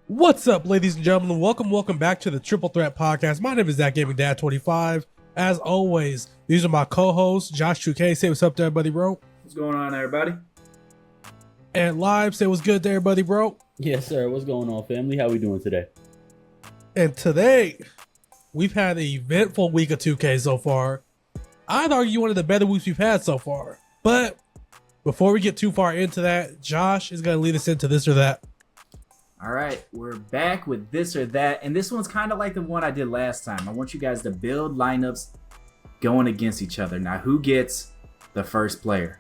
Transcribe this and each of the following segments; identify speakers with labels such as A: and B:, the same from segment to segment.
A: What's up, ladies and gentlemen? Welcome back to the Triple Threat Podcast. My name is That Gaming Dad 25. As always, these are my co-hosts, Josh 2K. Say what's up to everybody, bro.
B: What's going on, everybody?
A: And Live, say what's good to everybody, bro.
C: Yes, sir. What's going on, family? How we doing today?
A: And today, we've had an eventful week of 2K so far. I'd argue one of the better weeks we've had so far. But before we get too far into that, Josh is going to lead us into this or that.
B: All right, we're back with this or that, and this one's kind of like the one I did last time. I want you guys to build lineups going against each other. Now, who gets the first player?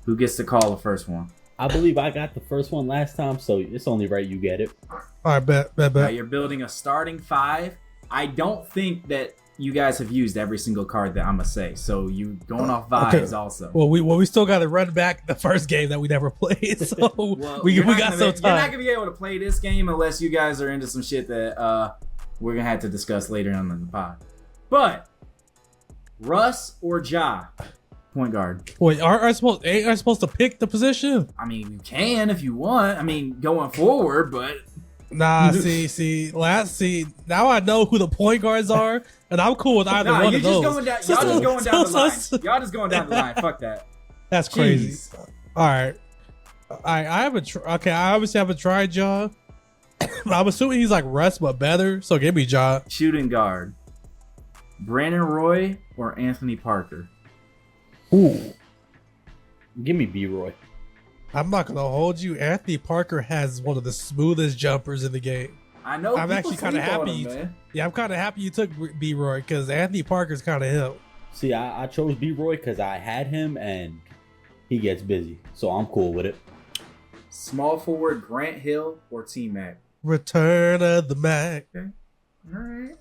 B: Who gets to call the first one?
C: I believe I got the first one last time, so it's only right you get it.
A: All right, bet.
B: Now, you're building a starting five. I don't think that you guys have used every single card that I'm going to say, so you going off vibes also.
A: Well, we still got to run back the first game that we never played, so
B: Well,
A: we got some time.
B: You're not going to be able to play this game unless you guys are into some shit that we're going to have to discuss later on in the pod. But, Russ or Ja, point guard?
A: Wait, ain't I supposed to pick the position?
B: I mean, you can if you want. I mean, going forward, but...
A: Nah, now I know who the point guards are, and I'm cool with either one of those.
B: Y'all just going down the line. Y'all just going down the line. Fuck that.
A: That's crazy. All right. I haven't. I obviously haven't tried Ja. I'm assuming he's like Russ but better. So give me Ja.
B: Shooting guard: Brandon Roy or Anthony Parker?
A: Ooh.
C: Give me B-Roy.
A: I'm not gonna hold you. Anthony Parker has one of the smoothest jumpers in the game.
B: I know.
A: I'm actually kind of happy. I'm kind of happy you took B-Roy because Anthony Parker's kind of him.
C: See, I chose B-Roy because I had him and he gets busy, so I'm cool with it.
B: Small forward: Grant Hill or T-Mac?
A: Return of the Mac.
B: Okay. All right.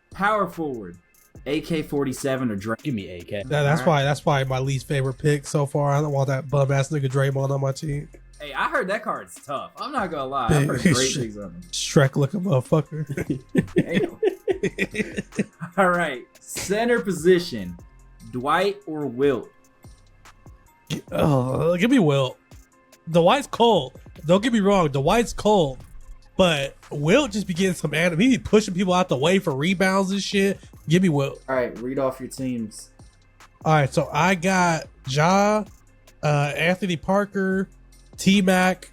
B: Power forward: AK-47 or Drake?
C: Give me AK.
A: That's why my least favorite pick so far. I don't want that bum ass nigga Draymond on my team.
B: Hey, I heard that card's tough. I'm not gonna lie. I heard great things on him.
A: Shrek looking motherfucker.
B: All right. Center position: Dwight or Wilt?
A: Oh, give me Wilt. Dwight's cold. Don't get me wrong. Dwight's cold. But Wilt just be getting some anime. He be pushing people out the way for rebounds and shit. Give me Wilt.
B: All right, read off your teams.
A: All right, so I got Ja, Anthony Parker, T-Mac,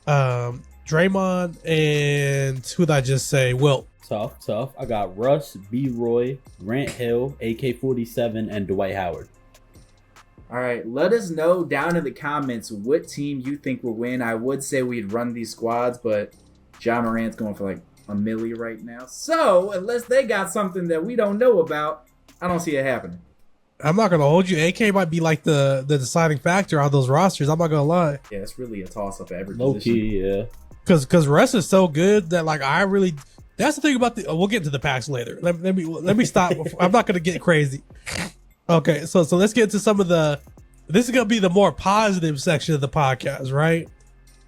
A: Draymond, and who'd I just say? Wilt.
C: Tough. I got Russ, B-Roy, Grant Hill, AK-47, and Dwight Howard.
B: All right, let us know down in the comments what team you think will win. I would say we'd run these squads, but Ja Morant's going for like a milli right now. So, unless they got something that we don't know about, I don't see it happening.
A: I'm not going to hold you. AK might be like the deciding factor on those rosters. I'm not going to lie.
B: Yeah, it's really a toss-up at every
C: Low
B: position.
C: key, yeah.
A: Because Russ is so good that like I really... That's the thing about the... We'll get into the packs later. Let me stop. I'm not going to get crazy. Okay, so let's get into some of the... This is going to be the more positive section of the podcast, right?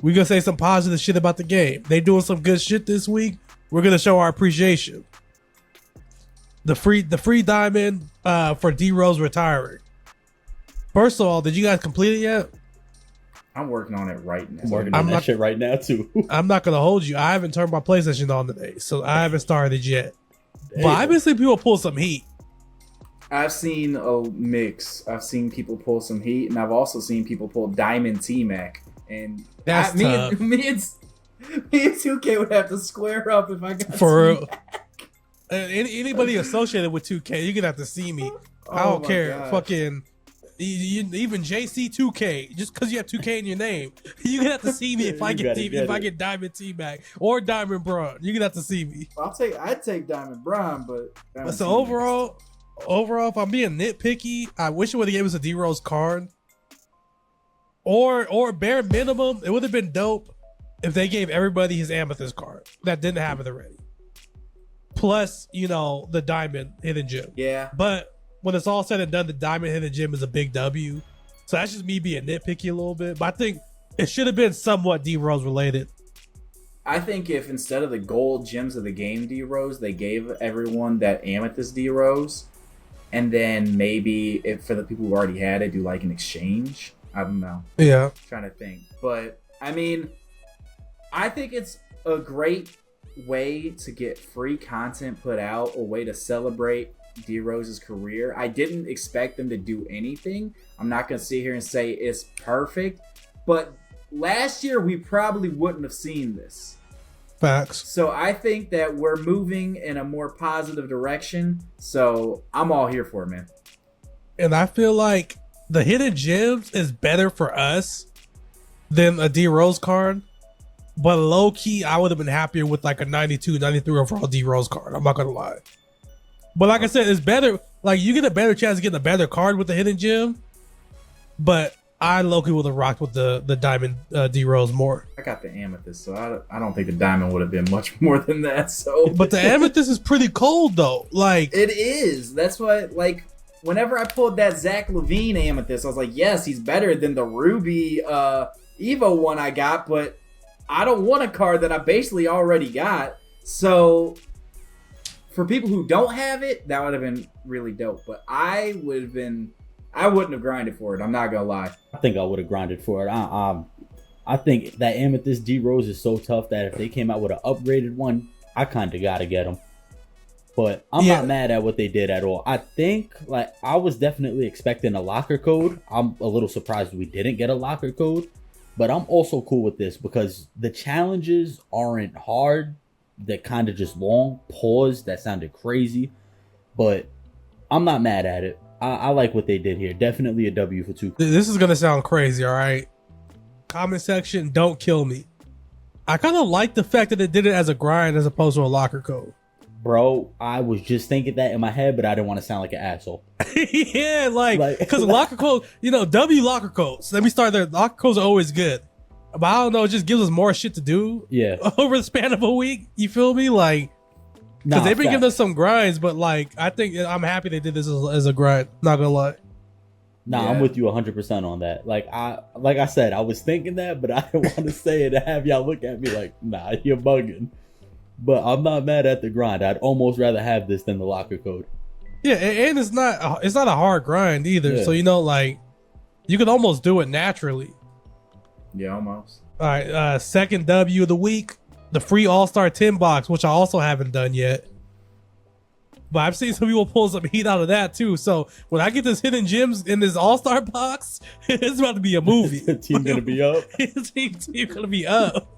A: We're going to say some positive shit about the game. They doing some good shit this week. We're going to show our appreciation. The free diamond for D-Rose retiring. First of all, did you guys complete it yet?
B: I'm working on it right now.
C: I'm working on that shit right now, too.
A: I'm not going to hold you. I haven't turned my PlayStation on today, so I haven't started yet.
C: Damn.
A: But I've been seeing people pull some heat.
B: I've seen a mix. I've seen people pull some heat, and I've also seen people pull Diamond T-Mac. And
A: That's tough.
B: Me and 2K would have to square up if I got
A: For real. Anybody associated with 2K, you're gonna have to see me. I don't care.
B: Gosh.
A: Fucking even JC2K, just because you have 2K in your name, you're gonna have to see me if I get Diamond T-Mac or Diamond Braun. You're gonna have to see me.
B: I'd take Diamond Braun, but Diamond
A: So
B: T-Mac
A: overall, if I'm being nitpicky, I wish it would have gave us a D-Rose card. Or bare minimum, it would have been dope if they gave everybody his Amethyst card that didn't have it already. Plus, the Diamond Hidden Gem.
B: Yeah.
A: But when it's all said and done, the Diamond Hidden Gem is a big W. So that's just me being nitpicky a little bit. But I think it should have been somewhat D-Rose related.
B: I think if instead of the gold gems of the game D-Rose, they gave everyone that Amethyst D-Rose, and then maybe if for the people who already had it, do like an exchange. I don't know.
A: Yeah.
B: I'm trying to think. But, I mean, I think it's a great way to get free content put out, a way to celebrate D Rose's career. I didn't expect them to do anything. I'm not going to sit here and say it's perfect, but last year we probably wouldn't have seen this.
A: Facts.
B: So I think that we're moving in a more positive direction. So I'm all here for it, man.
A: And I feel like the hidden gems is better for us than a D Rose card. But low key, I would have been happier with like a 92, 93 overall D Rose card. I'm not gonna lie. But like I said, it's better. Like you get a better chance of getting a better card with the hidden gem. But I low key would have rocked with the diamond D Rose more.
B: I got the amethyst, so I don't think the diamond would have been much more than that. So,
A: but the amethyst is pretty cold though. Like
B: it is. That's why. Like whenever I pulled that Zach LaVine amethyst, I was like, yes, he's better than the ruby Evo one I got, but I don't want a card that I basically already got. So for people who don't have it, that would have been really dope. But I wouldn't have grinded for it. I'm not gonna lie.
C: I think I would have grinded for it. I think that Amethyst D Rose is so tough that if they came out with an upgraded one, I kind of gotta get them. But I'm not mad at what they did at all. I think like I was definitely expecting a locker code. I'm a little surprised we didn't get a locker code. But I'm also cool with this because the challenges aren't hard. They're kind of just long. Pause. That sounded crazy. But I'm not mad at it. I like what they did here. Definitely a W for 2.
A: This is going to sound crazy, all right? Comment section, don't kill me. I kind of like the fact that it did it as a grind as opposed to a locker code.
C: Bro, I was just thinking that in my head, but I didn't want to sound like an asshole.
A: Yeah, like, because locker code, W locker codes. Let me start there. Locker codes are always good. But I don't know, it just gives us more shit to do over the span of a week. You feel me? Like, because they've been giving us some grinds, but like, I think I'm happy they did this as a grind. Not gonna lie.
C: Nah, I'm with you 100% on that. Like I said, I was thinking that, but I didn't want to say it and have y'all look at me like, nah, you're bugging. But I'm not mad at the grind. I'd almost rather have this than the locker code.
A: Yeah, and it's not a hard grind either.
C: Yeah.
A: So like, you can almost do it naturally.
B: Yeah, almost.
A: All right, second W of the week, the free All-Star 10 box, which I also haven't done yet. But I've seen some people pull some heat out of that too. So when I get this hidden gems in this All-Star box, it's about to be a movie.
C: The team gonna be up.
A: team gonna be up.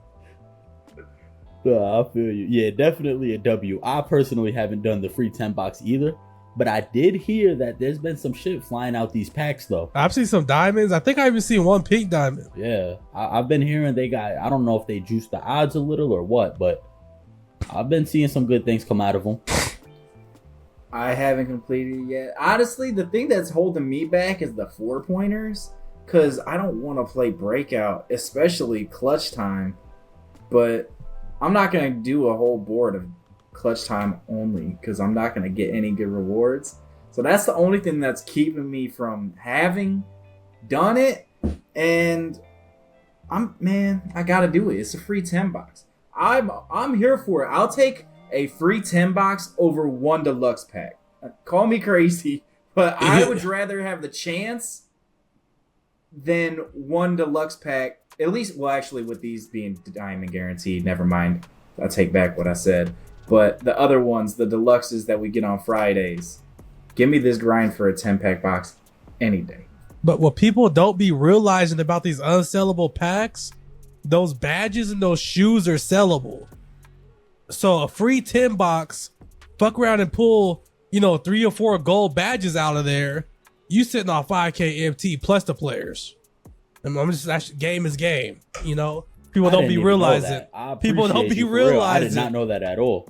C: I feel you. Yeah, definitely a W. I personally haven't done the free 10 box either, but I did hear that there's been some shit flying out these packs though.
A: I've seen some diamonds. I think I even seen one pink diamond.
C: Yeah, I've been hearing they got, I don't know if they juiced the odds a little or what, but I've been seeing some good things come out of them.
B: I haven't completed it yet. Honestly, the thing that's holding me back is the 4-pointers, because I don't want to play Breakout, especially Clutch Time, but I'm not going to do a whole board of Clutch Time only because I'm not going to get any good rewards. So that's the only thing that's keeping me from having done it. And I got to do it. It's a free 10 box. I'm here for it. I'll take a free 10 box over one deluxe pack. Call me crazy, but I would rather have the chance than one deluxe pack. At least, well, actually, with these being diamond guaranteed, never mind. I take back what I said. But the other ones, the deluxes that we get on Fridays, give me this grind for a 10-pack box any day.
A: But what people don't be realizing about these unsellable packs, those badges and those shoes are sellable. So a free 10 box, fuck around and pull, 3 or 4 gold badges out of there. You sitting on 5K MT plus the players. I'm just, that's game is game, People don't be realizing. People don't be realizing.
C: I did not know that at all.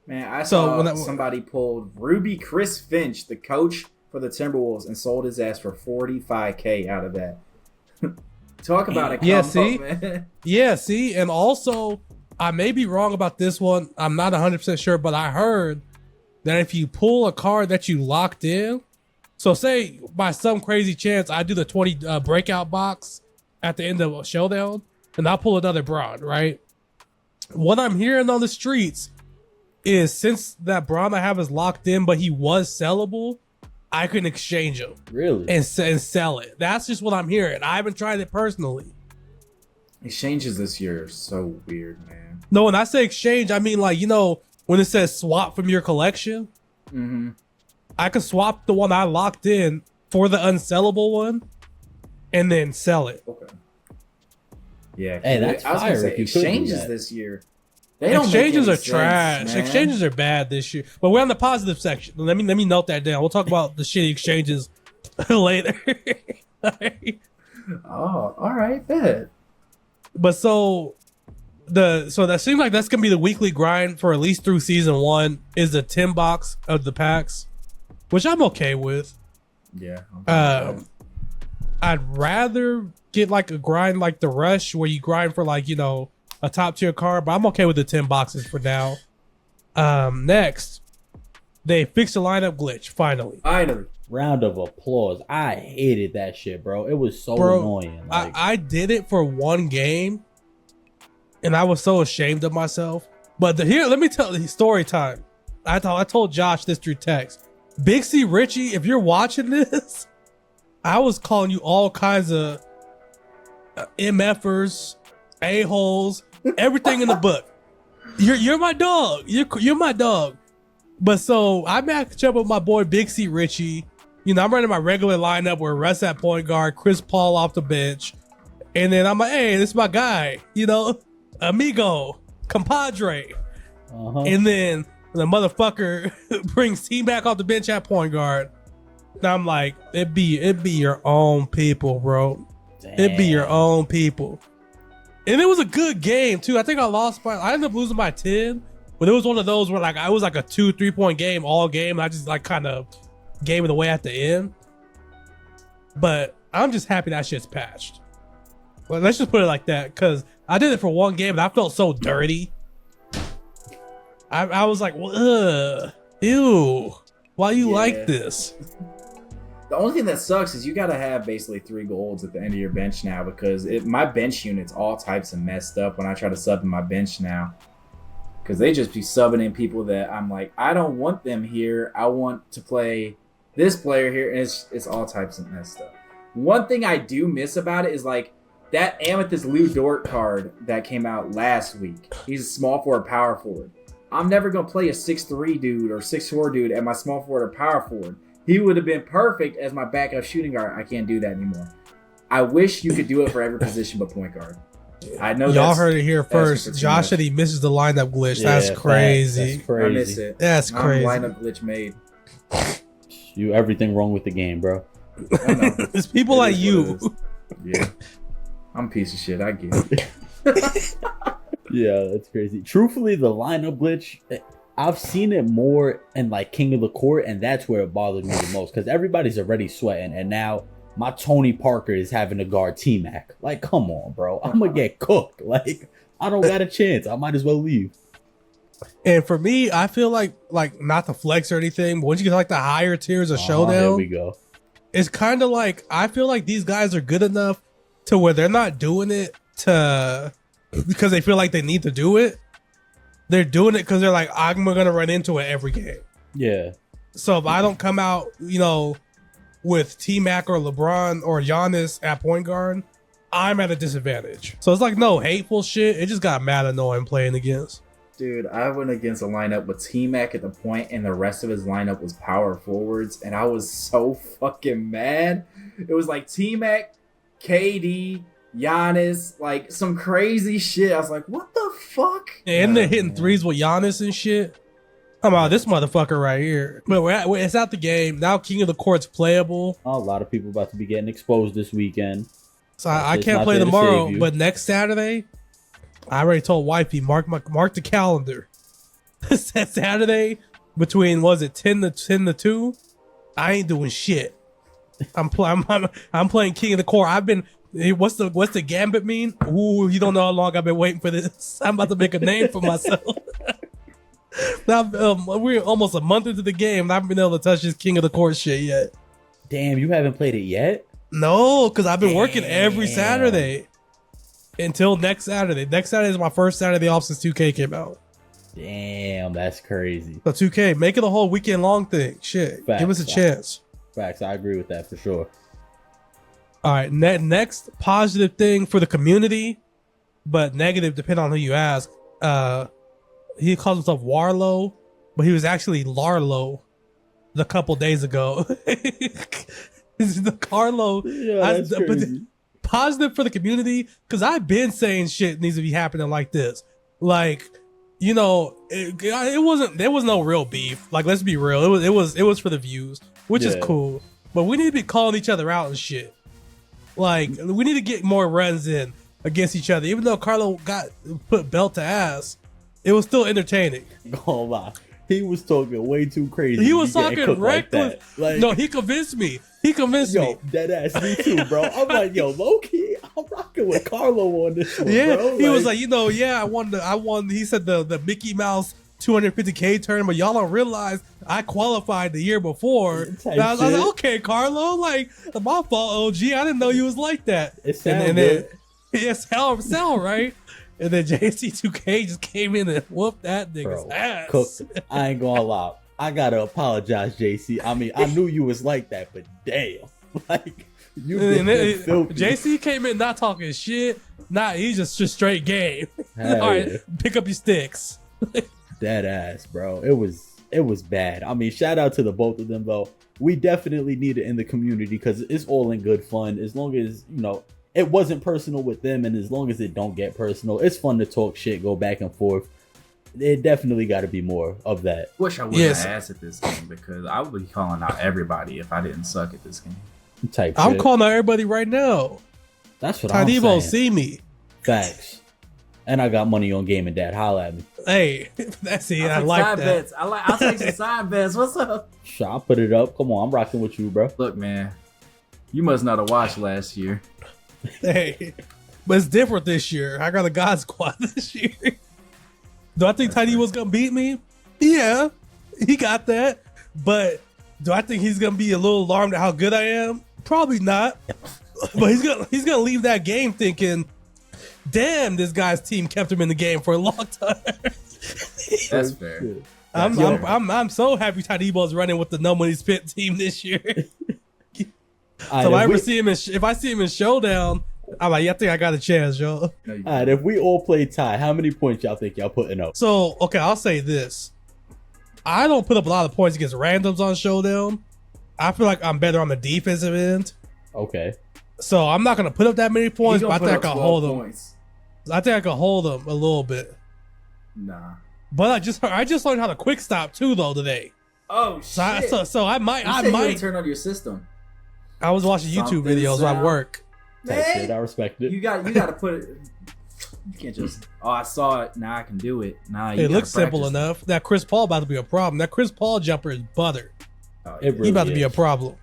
B: Man, I saw somebody pulled Ruby Chris Finch, the coach for the Timberwolves, and sold his ass for $45K out of that. Talk about a combo, man.
A: Yeah, see, and also I may be wrong about this one. I'm not 100% sure, but I heard that if you pull a card that you locked in, so say by some crazy chance I do the 20 breakout box at the end of a showdown, and I'll pull another Braun, right? What I'm hearing on the streets is since that Braun I have is locked in, but he was sellable, I can exchange him.
C: Really?
A: And sell it. That's just what I'm hearing. I haven't tried it personally.
B: Exchanges this year are so weird, man.
A: No, when I say exchange, I mean like, when it says swap from your collection,
B: Mm-hmm.
A: I could swap the one I locked in for the unsellable one and then sell it.
B: Okay. Yeah.
C: Hey, that's
B: I was gonna
C: fire
B: say
C: if you could do
B: exchanges
C: that.
B: this year. They don't
A: Exchanges
B: make any
A: are trash.
B: sense, man.
A: Exchanges are bad this year. But we're on the positive section. Let me note that down. We'll talk about the shitty exchanges later.
B: Oh, all right, bet.
A: But so that seems like that's gonna be the weekly grind for at least through season 1 is the 10 box of the packs, which I'm okay with.
B: Yeah.
A: I'd rather get like a grind like the rush where you grind for like, a top tier card, but I'm okay with the 10 boxes for now. Next, they fixed the lineup glitch finally.
C: Round of applause. I hated that shit, bro. It was so annoying. Like,
A: I did it for one game and I was so ashamed of myself. But here, let me tell you story time. I told Josh this through text. Big C Richie, if you're watching this, I was calling you all kinds of MFers, a-holes, everything in the book. You're my dog. You're my dog. But so I matched up with my boy Big C Richie. I'm running my regular lineup where Russ at point guard, Chris Paul off the bench. And then I'm like, hey, this is my guy, amigo, compadre. And then the motherfucker brings T-Mac off the bench at point guard. And I'm like, it be your own people, bro.
C: damn.
A: It be your own people. And it was a good game too. I think I ended up losing by 10, but it was one of those where like I was like a 2-3 point game all game. And I just like kind of gave it away at the end. But I'm just happy that shit's patched. Well, let's just put it like that, because I did it for one game and I felt so dirty. I was like, ugh, ew, why you like this?
B: The only thing that sucks is you got to have basically 3 golds at the end of your bench now, because my bench unit's all types of messed up when I try to sub in my bench now. Because they just be subbing in people that I'm like, I don't want them here. I want to play this player here, and it's all types of messed up. One thing I do miss about it is like that Amethyst Lou Dort card that came out last week. He's a small forward, power forward. I'm never going to play a 6'3 dude or 6'4 dude at my small forward or power forward. He would have been perfect as my backup shooting guard. I can't do that anymore. I wish you could do it for every position but point guard. I know
A: y'all heard it here first. Josh said he misses the lineup glitch. That's crazy.
C: That's crazy.
B: I miss it.
A: That's crazy.
B: Lineup glitch made.
C: You everything wrong with the game, bro.
B: I know.
A: It's people like you.
B: Yeah. I'm a piece of shit. I get it.
C: Yeah, that's crazy. Truthfully, the lineup glitch, I've seen it more in like King of the Court, and that's where it bothers me the most, because everybody's already sweating, and now my Tony Parker is having to guard T-Mac. Like, come on, bro. I'm gonna get cooked. Like, I don't got a chance. I might as well leave.
A: And for me, I feel like not to flex or anything, but once you get like the higher tiers of Showdown,
C: Here we go.
A: it's kind of like I feel like these guys are good enough to where they're not doing it because they feel like they need to do it. They're doing it because they're like, I'm gonna run into it every game.
C: Yeah.
A: So if I don't come out, with T-Mac or LeBron or Giannis at point guard, I'm at a disadvantage. So it's like no hateful shit. It just got mad annoying playing against.
B: Dude, I went against a lineup with T-Mac at the point, and the rest of his lineup was power forwards, and I was so fucking mad. It was like T-Mac, KD, Giannis, like some crazy shit. I was like, what the fuck?
A: And they're hitting threes with Giannis and shit. I'm out this motherfucker right here. But it's out the game. Now King of the Court's playable.
C: A lot of people about to be getting exposed this weekend.
A: So I can't play tomorrow, but next Saturday, I already told wifey, mark the calendar. Saturday between, was it 10 to 2? I ain't doing shit. I'm playing King of the Court. I've been, what's the gambit mean? Ooh, you don't know how long I've been waiting for this. I'm about to make a name for myself. Now we're almost a month into the game and I haven't been able to touch this King of the Court shit yet.
C: Damn, you haven't played it yet?
A: No, because I've been working every Saturday until next Saturday. Next Saturday is my first Saturday off since 2K came out.
C: Damn, that's crazy.
A: So 2K, make it a whole weekend long thing. Shit,
C: Facts,
A: give us a chance.
C: Facts, I agree with that for sure.
A: All right, next positive thing for the community. but negative depending on who you ask. He calls himself Warlow, but he was actually Larlo a couple days ago. The Carlo,
C: Yeah, that's
A: but
C: crazy.
A: positive for the community, because I've been saying shit needs to be happening like this. Like, you know, it wasn't, there was no real beef. Like, let's be real. It was for the views, which is
C: Yeah.
A: cool. But we need to be calling each other out and shit. Like, we need to get more runs in against each other. Even though Carlo got put belt to ass, it was still entertaining.
C: Gonna lie. He was talking way too crazy.
A: He was
C: to be getting
A: talking
C: cooked like
A: reckless.
C: that. Like,
A: No, he convinced me. He convinced
C: yo,
A: me.
C: dead ass me too, bro. I'm like, yo, low key, I'm rocking with Carlo on this one,
A: Yeah,
C: bro.
A: he was like, you know, yeah, I won. He said the Mickey Mouse 250K tournament. Y'all don't realize I qualified the year before.
C: Type
A: And I was like,
C: shit.
A: okay, Carlo, like my fault, OG. I didn't know you was like that.
C: It sound
A: and
C: good.
A: then yes, sound right. And then JC2K just came in and whooped that nigga's
C: Bro,
A: ass.
C: cooked. I ain't gonna lie. I gotta apologize, JC. I mean, I knew you was like that, but damn, like you
A: And
C: been filthy.
A: JC came in not talking shit. He's just straight game.
C: Hell
A: All right,
C: yeah.
A: pick up your sticks.
C: Dead ass, bro. It was bad. I mean, shout out to the both of them though. We definitely need it in the community because it's all in good fun. As long as it wasn't personal with them, and as long as it don't get personal, it's fun to talk shit, go back and forth. It definitely got to be more of that.
B: Wish I wouldn't
A: Yes.
B: have asked at this game because I would be calling out everybody if I didn't suck at this game.
C: Type
A: I'm
C: shit.
A: calling out everybody right now.
C: That's what I'm
A: Tiny won't
C: saying.
A: see me.
C: Facts. And I got money on Game and Dad. Holla at me.
A: Hey, that's it. I
B: I'll take
A: like
B: side
A: that.
B: bets. I'll take some side bets. What's up?
C: Sure, I'll put it up. Come on, I'm rocking with you, bro.
B: Look, man, you must not have watched last year.
A: Hey, but it's different this year. I got a God Squad this year. Do I think Tiny was gonna beat me? Yeah, he got that. But do I think he's gonna be a little alarmed at how good I am? Probably not. But he's gonna leave that game thinking, "Damn, this guy's team kept him in the game for a long time."
B: That's fair.
A: I'm so happy Tadebo's running with the No Money Spent team this year.
C: All
A: So
C: right,
A: if I see him in Showdown, I'm like, yeah, I think I got a chance, yo.
B: No, you
C: all right, if we all play tie, how many points y'all think y'all putting up?
A: So, okay, I'll say this. I don't put up a lot of points against randoms on Showdown. I feel like I'm better on the defensive end.
C: Okay.
A: So I'm not going to put up that many points, but I think I can hold them.
B: Points.
A: I think I can hold them a little bit.
B: Nah.
A: But I just learned how to quick stop too, though, today.
B: Oh shit.
A: So I might.
B: You said you didn't turn on your system.
A: I was watching YouTube
B: Something
A: videos while I
B: sound-
A: work.
C: Type shit, I respect it.
B: You got to put it. You can't just. Oh, I saw it. Now I can do it. Nah, you
A: It
B: gotta
A: looks simple
B: practice.
A: enough. That Chris Paul about to be a problem. That Chris Paul jumper is butter.
B: Oh,
C: It
B: yeah.
C: really
A: He about to be a
C: is.
A: problem.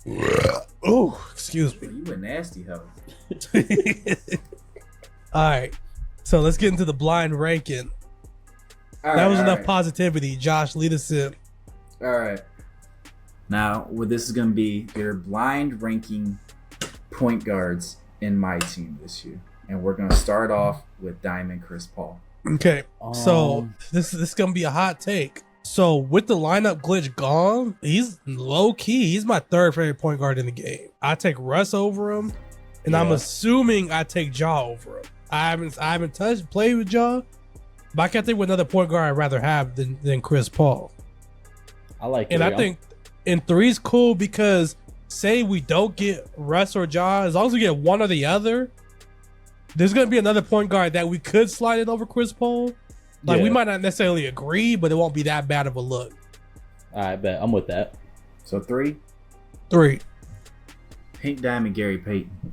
B: Yeah.
A: Oh, excuse me.
B: You a nasty hoe.
A: All right. So let's get into the blind ranking.
B: All
A: That
B: right,
A: was
B: all
A: enough
B: right.
A: positivity. Josh, lead us in.
B: All right. Now, what this is going to be, your blind ranking point guards in my team this year. And we're going to start off with Diamond Chris Paul.
A: Okay. So
C: Um,
A: this is gonna be a hot take. So with the lineup glitch gone, he's low key. He's my third favorite point guard in the game. I take Russ over him, and I'm
C: Yeah.
A: assuming I take Ja over him. I haven't played with Ja, but I can't think what another point guard I'd rather have than Chris Paul.
C: I like it.
A: And I think in three's cool because say we don't get Russ or Ja, as long as we get one or the other, there's gonna be another point guard that we could slide it over Chris Paul. Like we
C: Yeah.
A: might not necessarily agree, but it won't be that bad of a look.
C: All right, bet I'm with that.
B: So 3,
A: Three.
B: Pink Diamond Gary Payton.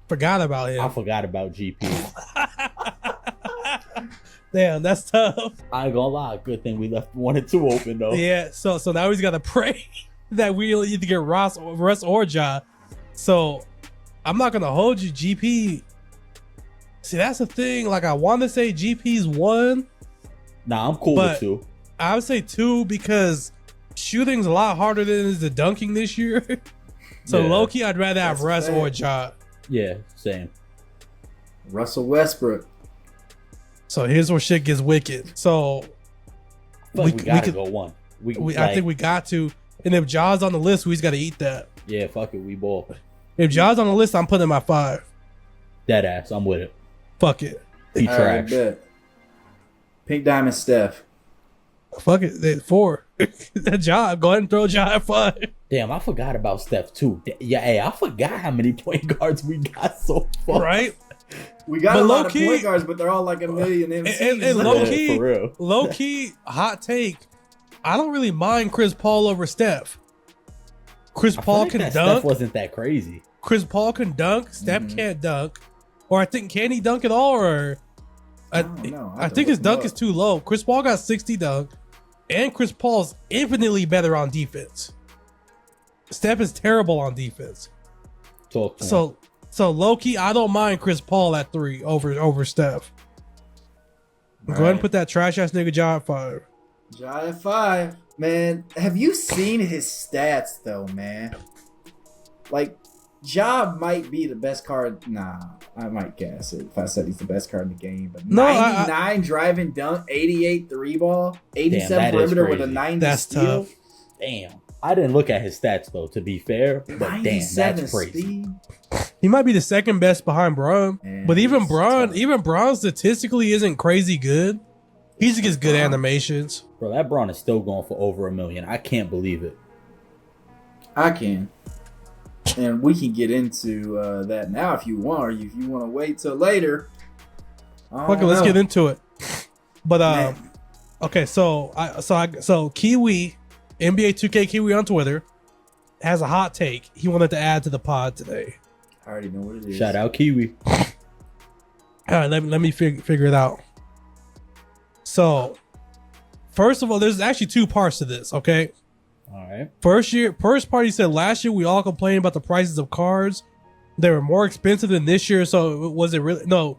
A: Forgot about
C: I
A: him.
C: forgot about GP.
A: Damn, that's tough.
C: I ain't gonna lie. Good thing we left 1 and 2 open though.
A: Yeah, so now he's gotta pray that we either get Russ or Ja. So I'm not gonna hold you, GP. See, that's the thing. Like I want to say GP's 1.
C: Nah, I'm cool
A: But-
C: with 2.
A: I would say 2 because shooting's a lot harder than it is the dunking this year. So
C: Yeah.
A: low key, I'd rather have
B: That's
A: Russ
B: fair.
A: or Ja.
C: Yeah, same.
B: Russell Westbrook.
A: So here's where shit gets wicked. So
C: But
A: We-
C: we,
A: we
C: gotta
A: could-
C: go 1.
A: I think we got to. And if Ja's on the list, we just got to eat that.
C: Yeah, fuck it. We ball.
A: If Ja's on the list, I'm putting him at 5.
C: Dead ass. I'm with it.
A: Fuck it.
C: He
B: All right,
C: trash.
B: bet. Pink Diamond Steph.
A: Fuck it. 4. That job. Go ahead and throw Ja at 5.
C: Damn, I forgot about Steph too. Yeah, hey, I forgot how many point guards we got so far.
A: Right?
B: We got
A: But
B: a lot
A: low-key-
B: of point guards, but they're all like a million MCs.
A: and low key,
C: for real.
A: low key, hot take. I don't really mind Chris Paul over Steph. Chris
C: I feel
A: Paul
C: like
A: can
C: that
A: dunk.
C: Steph wasn't that crazy.
A: Chris Paul can dunk. Steph can't dunk. Or I think, can he dunk at all? Or I
B: don't know. I
A: I
B: have to
A: think his
B: look him
A: dunk
B: up.
A: is too low. Chris Paul got 60 dunk, and Chris Paul's infinitely better on defense. Steph is terrible on defense.
C: Talk to him.
A: So low key, I don't mind Chris Paul at 3 over Steph. Go ahead and put that trash ass nigga Ja at 5.
B: Ja at 5. Man, have you seen his stats though, man? Like, Ja might be the best card. Nah, I might guess it if I said he's the best card in the game. But
A: No,
B: 99 driving dunk, 88 3 ball, 87
C: that is
B: perimeter with a
C: crazy.
B: 90
A: That's
B: steal.
A: tough.
C: Damn. I didn't look at his stats though, to be fair. But damn,
B: 97
C: that's crazy.
B: speed.
A: He might be the second best behind Braun,
B: Man,
A: but even
B: he's
A: Braun,
B: tough.
A: statistically isn't crazy good. He just gets good
B: Braun.
A: animations.
C: Bro, that Braun is still going for over $1 million. I can't believe it.
B: I can. And we can get into that now if you want, or if you want to wait till later.
A: Okay, let's get into it. But
B: Man.
A: okay, so Kiwi, NBA 2K Kiwi on Twitter has a hot take he wanted to add to the pod today.
B: I already know what it is.
C: Shout out Kiwi.
A: All right, let me figure it out. So, first of all, there's actually 2 parts to this. Okay,
C: All right.
A: first part he said last year we all complained about the prices of cards. They were more expensive than this year. So was it really? No,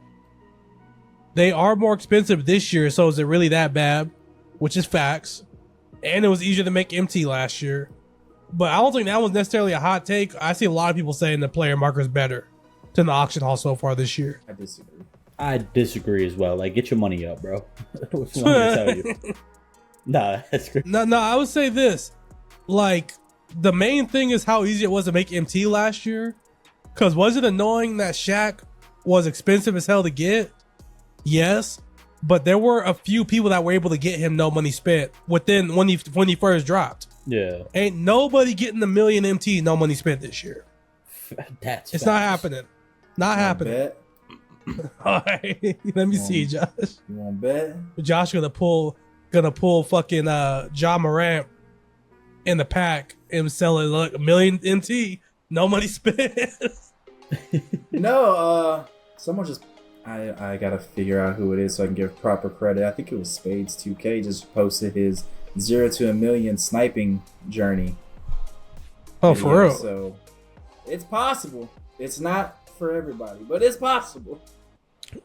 A: they are more expensive this year. So is it really that bad? Which is facts. And it was easier to make MT last year. But I don't think that was necessarily a hot take. I see a lot of people saying the player marker is better than the auction hall so far this year.
B: I disagree.
C: I disagree as well. Like, get your money up, bro. What you want me to tell you? Nah, that's crazy.
A: No, I would say this. Like, the main thing is how easy it was to make MT last year. Because was it annoying that Shaq was expensive as hell to get? Yes. But there were a few people that were able to get him no money spent within when he first dropped.
C: Yeah.
A: Ain't nobody getting $1 million MT no money spent this year.
C: That's
A: It's
C: facts.
A: not happening. Not
B: You
A: happening.
B: wanna bet?
A: All right. Let me see, Josh.
B: You want to bet?
A: Josh gonna pull fucking Ja Morant in the pack and sell it like $1 million MT. No money spent.
B: No, someone just I gotta figure out who it is so I can give proper credit. I think it was Spades 2K just posted his 0 to 1 million sniping journey.
A: Oh,
B: video,
A: for real?
B: So it's possible. It's not for everybody, but it's possible.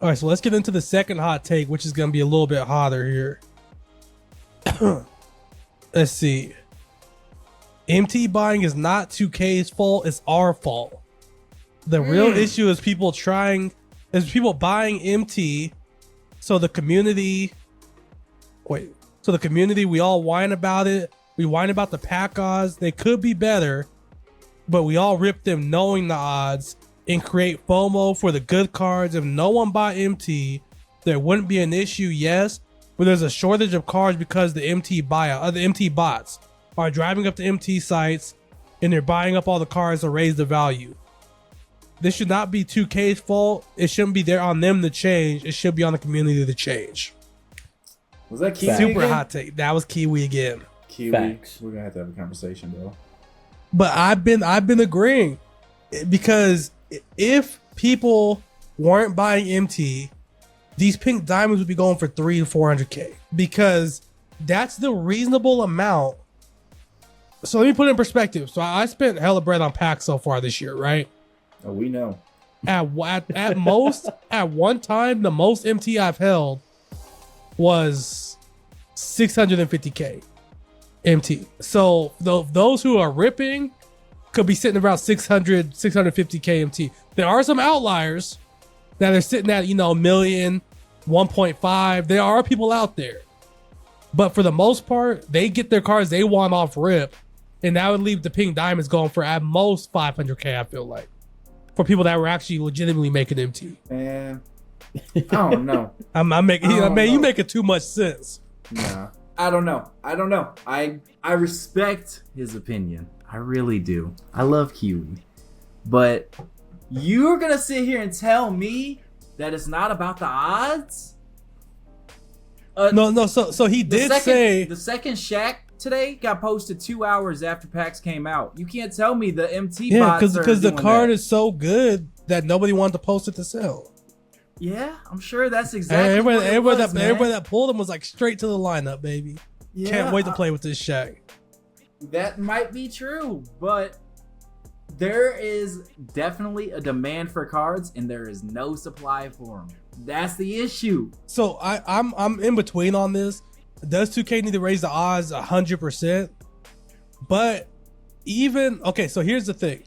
A: All right, so let's get into the second hot take, which is gonna be a little bit hotter here. Let's see. MT buying is not 2K's fault; it's our fault. The real issue is people buying MT, so the community. So the community, we all whine about it. We whine about the pack odds. They could be better, but we all rip them knowing the odds and create FOMO for the good cards. If no one bought MT, there wouldn't be an issue, yes, but there's a shortage of cards because the MT bots are driving up to MT sites and they're buying up all the cards to raise the value. This should not be 2K's fault. It shouldn't be there on them to change. It should be on the community to change.
B: Was that Kiwi?
A: Super
B: again?
A: hot take. That was Kiwi again.
B: Kiwi.
C: Facts.
B: We're gonna have to have a conversation, bro.
A: But I've been agreeing because if people weren't buying MT, these pink diamonds would be going for 300 to 400K because that's the reasonable amount. So let me put it in perspective. So I spent hella bread on packs so far this year, right?
B: Oh, we know.
A: At most, at one time, the most MT I've held was 650K MT. So those who are ripping could be sitting around 650K MT. There are some outliers that are sitting at, $1 million, 1.5. There are people out there. But for the most part, they get their cards they want off rip. And that would leave the pink diamonds going for at most 500K, I feel like. for people that were actually legitimately making MT.
B: Man, I don't know.
A: I'm making.
B: I don't
A: Man, you
B: know.
A: making too much sense.
B: Nah, I don't know. I respect his opinion. I really do. I love Kiwi, but you're gonna sit here and tell me that it's not about the odds?
A: No. So he did say
B: the second Shaq today got posted 2 hours after PAX came out. You can't tell me the MT bots
A: because the
B: doing
A: card
B: that.
A: is so good that nobody wanted to post it to sell.
B: Yeah, I'm sure that's exactly
A: Everybody,
B: what it
A: everybody,
B: was, man.
A: everybody that pulled him was like straight to the lineup, baby.
B: Yeah,
A: Can't wait to play with this Shaq.
B: That might be true, but there is definitely a demand for cards, and there is no supply for them. That's the issue.
A: So I'm in between on this. Does 2K need to raise the odds 100%? But so here's the thing.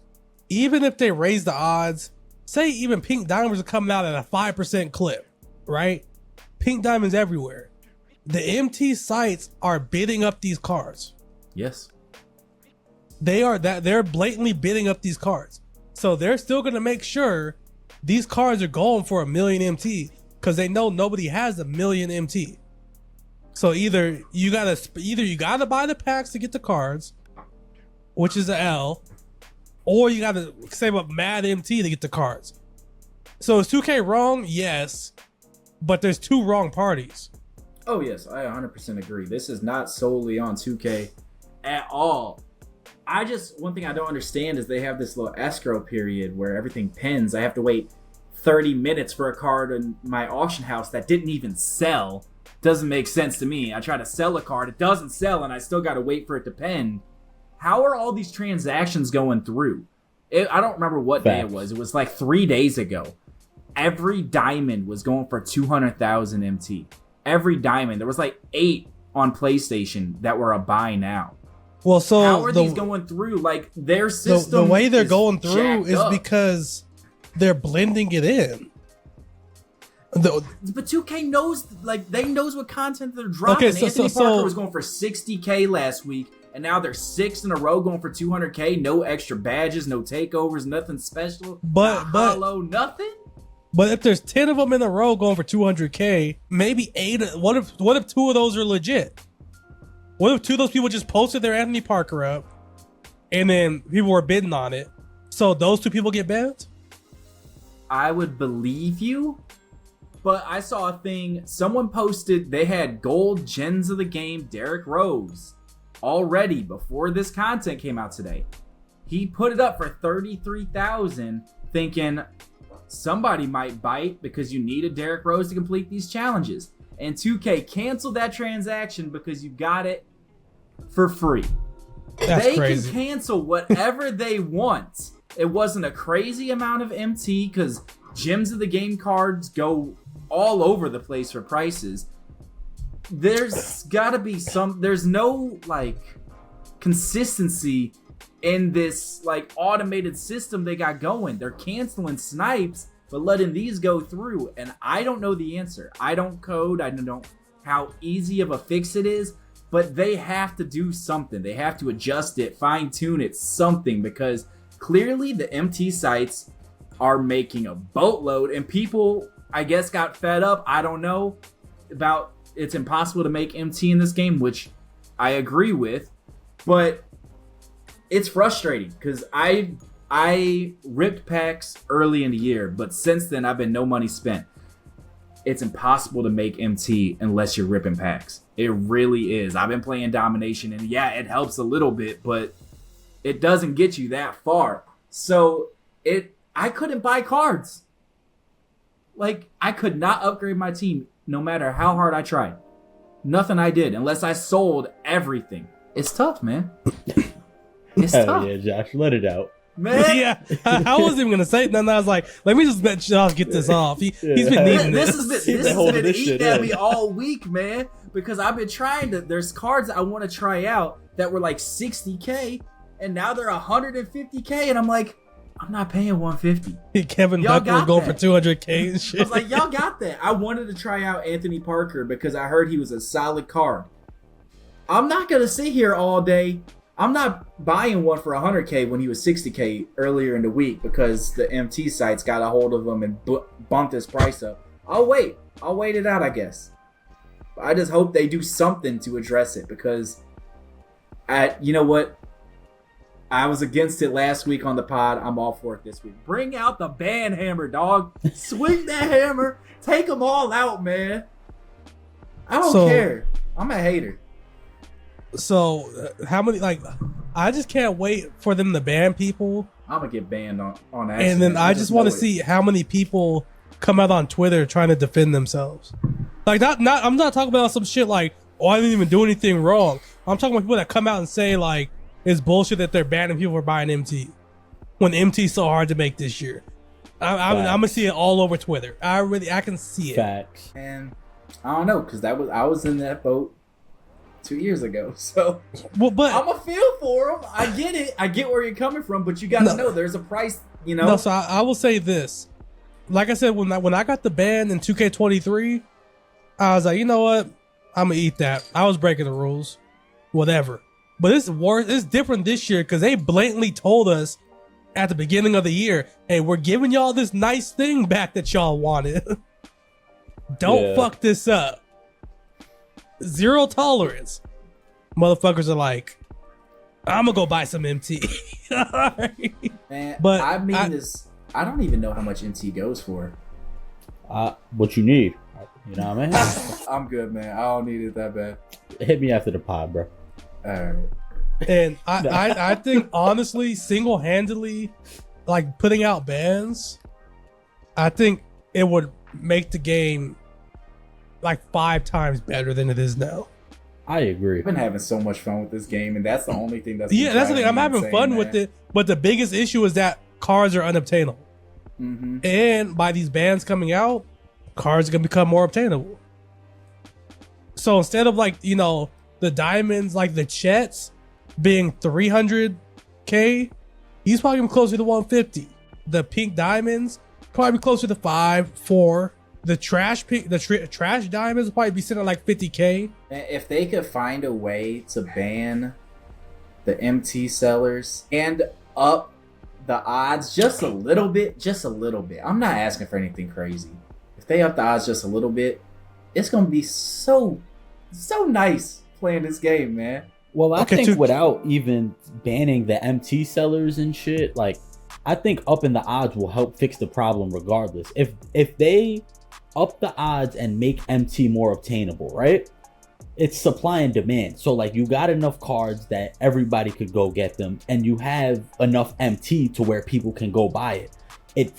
A: Even if they raise the odds, say even Pink Diamonds are coming out at a 5% clip, right? Pink Diamonds everywhere. The MT sites are bidding up these cards.
B: Yes.
A: They're blatantly bidding up these cards. So they're still going to make sure these cards are going for 1 million MT because they know nobody has 1 million MT. So either you gotta buy the packs to get the cards, which is an L, or you gotta save up mad MT to get the cards. So is 2K wrong? Yes, but there's two wrong parties.
B: Oh yes, I 100% agree. This is not solely on 2K at all. One thing I don't understand is they have this little escrow period where everything pins. I have to wait 30 minutes for a card in my auction house that didn't even sell. Doesn't make sense to me. I try to sell a card, it doesn't sell, and I still got to wait for it to pen. How are all these transactions going through? I don't remember what day it was. It was like 3 days ago. Every diamond was going for 200,000 MT. Every diamond. There was like 8 on PlayStation that were a buy now.
A: Well, so
B: how are these going through? Like their system.
A: The way they're going through is
B: up.
A: because they're blending it in.
B: But 2K knows, like, they knows what content they're dropping.
A: Okay,
B: Anthony Parker was going for 60K last week, and now they're 6 in a row going for 200K. No extra badges, no takeovers, nothing special. Not hollow, nothing.
A: But if there's 10 of them in a row going for 200K, maybe 8. What if 2 of those are legit? What if 2 of those people just posted their Anthony Parker up, and then people were bidding on it? So those 2 people get banned?
B: I would believe you. But I saw a thing, someone posted they had gold gens of the game, Derrick Rose, already before this content came out today. He put it up for 33,000, thinking somebody might bite because you need a Derrick Rose to complete these challenges. And 2K canceled that transaction because you got it for free. They
A: crazy.
B: can cancel whatever they want. It wasn't a crazy amount of MT because gems of the game cards go all over the place for prices. There's gotta be there's no like consistency in this like automated system they got going. They're canceling snipes but letting these go through, and I don't know the answer. I don't code. I don't know how easy of a fix it is, but they have to do something. They have to adjust it, fine tune it, something, because clearly the MT sites are making a boatload, and people, I guess, got fed up. I don't know about it's impossible to make MT in this game, which I agree with, but it's frustrating because I ripped packs early in the year, but since then I've been no money spent. It's impossible to make MT unless you're ripping packs. It really is. I've been playing domination, and yeah, it helps a little bit, but it doesn't get you that far. So I couldn't buy cards. Like, I could not upgrade my team no matter how hard I tried. Nothing I did unless I sold everything. It's tough, man. It's tough.
C: Yeah, Josh, let it out.
B: Man.
A: Yeah, I wasn't even gonna say it. Then I was like, let me just let Josh get this off. He's been needing
B: This
A: this.
B: has been eating at me all week, man. Because I've been trying to. There's cards I want to try out that were like 60K, and now they're 150K, and I'm like, I'm not paying 150.
A: Kevin Duckworth going for 200K and shit.
B: I was like, y'all got that. I wanted to try out Anthony Parker because I heard he was a solid card. I'm not gonna sit here all day I'm not buying one for 100K when he was 60K earlier in the week because the MT sites got a hold of him and bumped his price up. I'll wait it out, I guess. I just hope they do something to address it because, you know what? I was against it last week on the pod. I'm all for it this week. Bring out the ban hammer, dog. Swing that hammer. Take them all out, man. I don't care. I'm a hater.
A: So, how many, like, I just can't wait for them to ban people.
B: I'm going to get banned on accident.
A: And then I just want to see how many people come out on Twitter trying to defend themselves. Like, I'm not talking about some shit like, oh, I didn't even do anything wrong. I'm talking about people that come out and say, like, it's bullshit that they're banning people for buying MT when MT's so hard to make this year. I'm gonna see it all over Twitter. I can see it.
C: Facts.
B: And I don't know, because I was in that boat 2 years ago. So
A: but
B: I'm a feel for them. I get it. I get where you're coming from, but you got to know there's a price. You know.
A: No, so I will say this. Like I said, when I got the ban in 2K23, I was like, you know what? I'm gonna eat that. I was breaking the rules, whatever. But it's different this year because they blatantly told us at the beginning of the year, hey, we're giving y'all this nice thing back that y'all wanted. Don't fuck this up. Zero tolerance. Motherfuckers are like, I'm gonna go buy some MT. Right.
B: Man, but I don't even know how much MT goes for.
C: What you need. You know what I mean?
B: I'm good, man. I don't need it that bad.
C: Hit me after the pod, bro.
B: All right.
A: And I think honestly, single-handedly, like putting out bans, I think it would make the game like 5 times better than it is now.
C: I agree.
B: I've been having so much fun with this game, and that's the only thing that's
A: that's the thing. I'm having fun with it, but the biggest issue is that cards are unobtainable.
B: Mm-hmm.
A: And by these bans coming out, cards are gonna become more obtainable. So instead of like, you know, the diamonds, like the Chets being 300K, he's probably closer to 150. The pink diamonds probably closer to 5, 4. The trash diamonds will probably be sitting at like 50K.
B: If they could find a way to ban the MT sellers and up the odds just a little bit. I'm not asking for anything crazy. If they up the odds just a little bit, it's gonna be so nice playing this game, man.
C: Well, I think without even banning the MT sellers and shit, like I think upping the odds will help fix the problem regardless. If they up the odds and make MT more obtainable, right? It's supply and demand. So like you got enough cards that everybody could go get them, and you have enough MT to where people can go buy it. It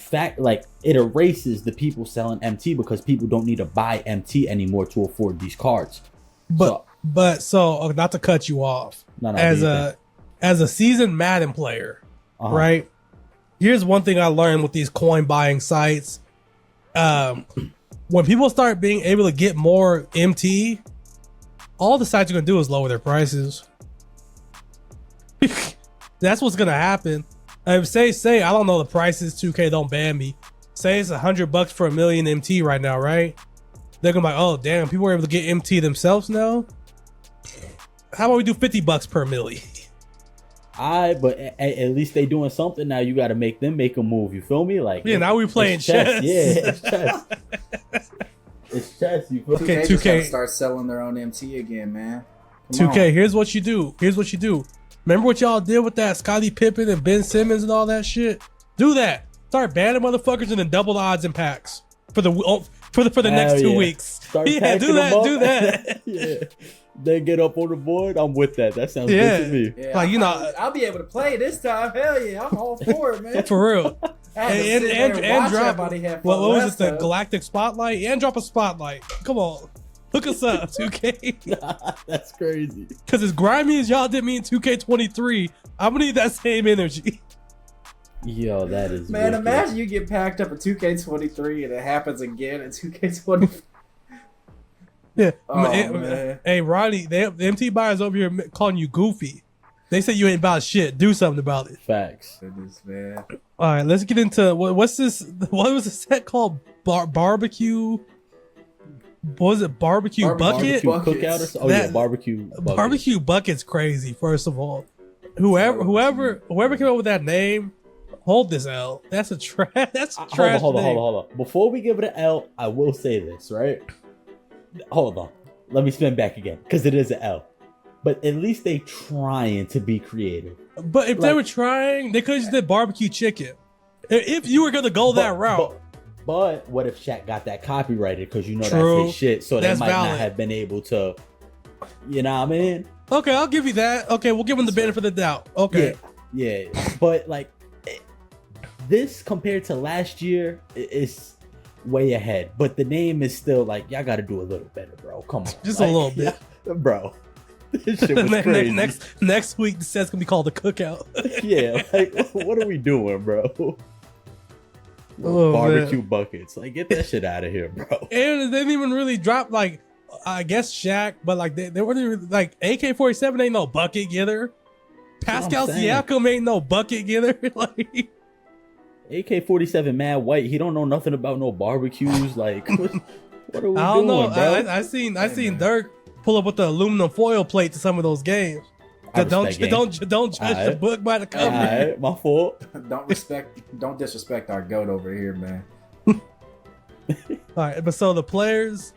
C: erases the people selling MT because people don't need to buy MT anymore to afford these cards.
A: But not to cut you off, as a seasoned Madden player, right? Here's one thing I learned with these coin buying sites. When people start being able to get more MT, all the sites are gonna do is lower their prices. That's what's gonna happen. Say I don't know the prices. 2K don't ban me. Say it's $100 for a million MT right now, right? They're gonna be like, oh damn, people are able to get MT themselves now. How about we do $50 per milli?
C: But at least they doing something now. You got to make them make a move. You feel me? Like
A: now we playing chess.
C: Yeah, it's chess. It's chess. You feel me?
B: 2K start selling their own MT again, man.
A: 2K, here's what you do. Remember what y'all did with that Scottie Pippen and Ben Simmons and all that shit? Do that. Start banning motherfuckers and then double the odds in packs for the next 2 weeks.
C: Start do that. Yeah. They get up on the board. I'm with that. That sounds good to me.
B: Yeah, like I'll be able to play this time. Hell yeah, I'm all for it, man.
A: For real.
B: and
A: drop. What was it? The Galactic Spotlight and drop a spotlight. Come on, hook us up, 2K.
C: Nah, that's crazy.
A: Because as grimy as y'all did me in 2K23, I'm gonna need that same energy.
C: Yo, that is
B: man. Wicked. Imagine you get packed up in 2K23 and it happens again in 2K24.
A: Yeah.
B: Man.
A: Hey, Ronnie, the MT buyers over here calling you goofy. They say you ain't about shit. Do something about it.
C: Facts.
B: Goodness, man.
A: All right, let's get into what's this? What was the set called? Barbecue. What was it? Barbecue bucket?
C: Cookout or something? Oh yeah, barbecue bucket.
A: Barbecue bucket's crazy. First of all, whoever came up with that name, hold this L. That's a trash. That's a trash.
C: Hold on. Before we give it an L, I will say this, right? Hold on. Let me spin back again, because it is an L. But at least they trying to be creative.
A: But if they were trying, they could have just did barbecue chicken. If you were gonna go that route.
C: But what if Shaq got that copyrighted? Because that's his shit. So they might not have been able to. You know what I mean?
A: Okay, I'll give you that. Okay, we'll give him the benefit of the doubt. Okay.
C: Yeah. But like this compared to last year is way ahead. But the name is still like y'all got to do a little better, bro. Come on,
A: just a little bit,
C: bro. This shit was crazy.
A: Next week the set's gonna be called the Cookout.
C: Yeah, like what are we doing, bro? Barbecue buckets, like get that shit out of here, bro.
A: And they didn't even really drop like I guess Shaq, but like they weren't even, like AK-47 ain't no bucket getter. Pascal Siakam ain't no bucket getter. Like
C: AK-47 mad white, he don't know nothing about no barbecues. Like what are we
A: I don't
C: doing,
A: know,
C: bro?
A: I seen Dirk pull up with the aluminum foil plate to some of those games. Don't judge the book by the cover.
C: All right, my fault.
B: Don't disrespect our goat over here, man.
A: All right, but so the players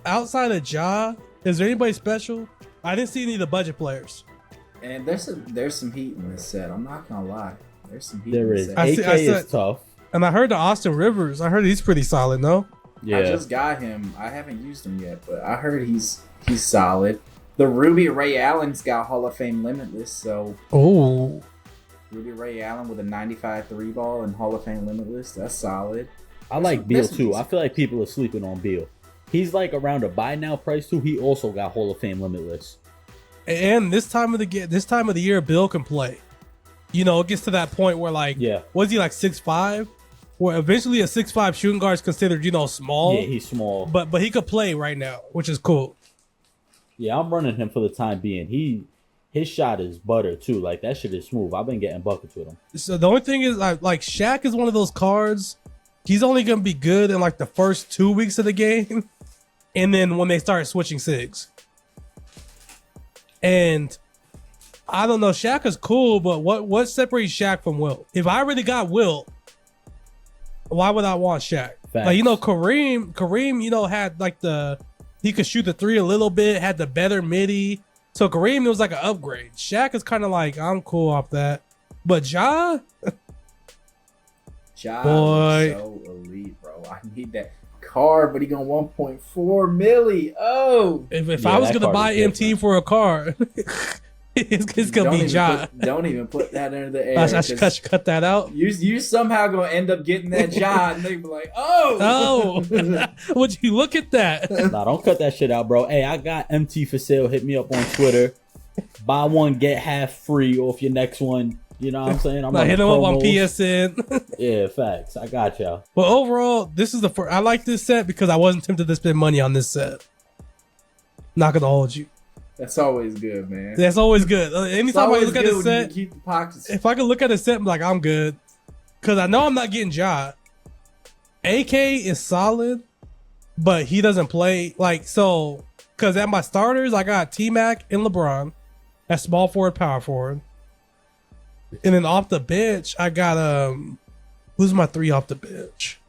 A: outside of Ja, is there anybody special? I didn't see any of the budget players.
B: And there's some heat in this set. I'm not gonna lie. There's some heat.
C: There
B: in
C: is.
B: this
C: AK
B: set.
C: is tough.
A: And I heard the Austin Rivers. I heard he's pretty solid. No.
C: Yeah.
B: I just got him. I haven't used him yet, but I heard he's solid. The Ruby Ray Allen's got Hall of Fame Limitless, so Ruby Ray Allen with a 95 3 ball and Hall of Fame Limitless, that's solid.
C: I like Beal too. I feel like people are sleeping on Beal. He's like around a buy now price too. He also got Hall of Fame Limitless.
A: And this time of the year, Bill can play. You know, it gets to that point where like, was he like 6'5"? Where eventually a 6'5" shooting guard is considered, small.
C: Yeah, he's small.
A: But he could play right now, which is cool.
C: Yeah, I'm running him for the time being. His shot is butter too. Like that shit is smooth. I've been getting buckets with him.
A: So the only thing is, like Shaq is one of those cards. He's only gonna be good in like the first 2 weeks of the game, and then when they start switching sigs. And I don't know, Shaq is cool, but what separates Shaq from Wilt? If I already got Wilt, why would I want Shaq?
C: Facts.
A: Like Kareem, had like he could shoot the three a little bit, had the better midi. So Kareem, it was like an upgrade. Shaq is kind of like, I'm cool off that. But Ja
B: boy, so elite, bro. I need that card, but he going 1.4 milli. Oh,
A: if I was gonna buy MT for a card, it's gonna be Ja.
B: Don't even put that under the air.
A: I should cut that out.
B: You somehow gonna end up getting that Ja, and they be like, oh,
A: would you look at that?
C: Nah, don't cut that shit out, bro. Hey, I got MT for sale. Hit me up on Twitter. Buy one, get half free off your next one. You know what I'm saying?
A: I'm hit him up on PSN.
C: Yeah, facts. I got y'all.
A: Well, overall, this is the first. I like this set because I wasn't tempted to spend money on this set. Not gonna hold you.
B: That's always good, man.
A: That's always good. Anytime I look at a set,
B: keep the pockets.
A: If I can look at a set, I'm like, I'm good. Because I know I'm not getting Ja. AK is solid, but he doesn't play. Because at my starters, I got T-Mac and LeBron at small forward, power forward. And then off the bench, I got, who's my 3 off the bench?